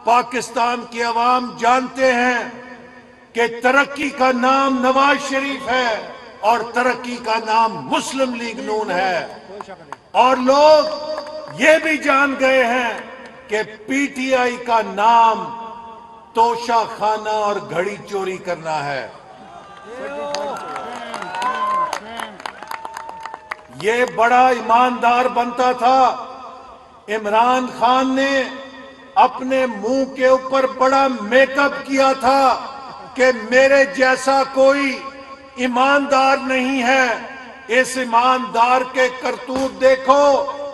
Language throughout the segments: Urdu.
پاکستان کی عوام جانتے ہیں کہ ترقی کا نام نواز شریف ہے اور ترقی کا نام مسلم لیگ نون ہے، اور لوگ یہ بھی جان گئے ہیں کہ پی ٹی آئی کا نام توشہ خانہ اور گھڑی چوری کرنا ہے۔ یہ بڑا ایماندار بنتا تھا۔ عمران خان نے اپنے منہ کے اوپر بڑا میک اپ کیا تھا کہ میرے جیسا کوئی ایماندار نہیں ہے۔ اس ایماندار کے کرتوت دیکھو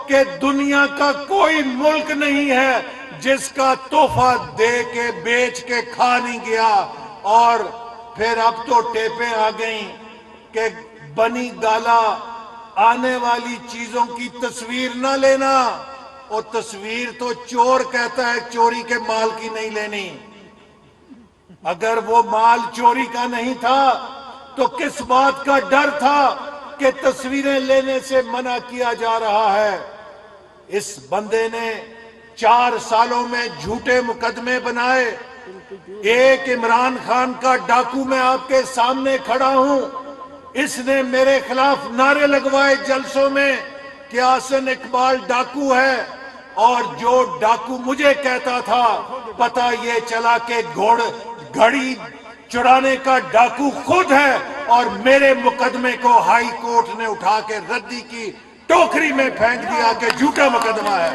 کہ دنیا کا کوئی ملک نہیں ہے جس کا تحفہ دے کے بیچ کے کھا نہیں گیا۔ اور پھر اب تو ٹیپیں آ گئیں کہ بنی گالا آنے والی چیزوں کی تصویر نہ لینا۔ اور تصویر تو چور کہتا ہے چوری کے مال کی نہیں لینی۔ اگر وہ مال چوری کا نہیں تھا تو کس بات کا ڈر تھا کہ تصویریں لینے سے منع کیا جا رہا ہے؟ اس بندے نے 4 سالوں میں جھوٹے مقدمے بنائے۔ ایک عمران خان کا ڈاکو میں آپ کے سامنے کھڑا ہوں، اس نے میرے خلاف نعرے لگوائے جلسوں میں کہ احسن اقبال ڈاکو ہے، اور جو ڈاکو مجھے کہتا تھا پتہ یہ چلا کہ گھڑی چرانے کا ڈاکو خود ہے، اور میرے مقدمے کو ہائی کورٹ نے اٹھا کے ردی کی ٹوکری میں پھینک دیا کہ جھوٹا مقدمہ ہے۔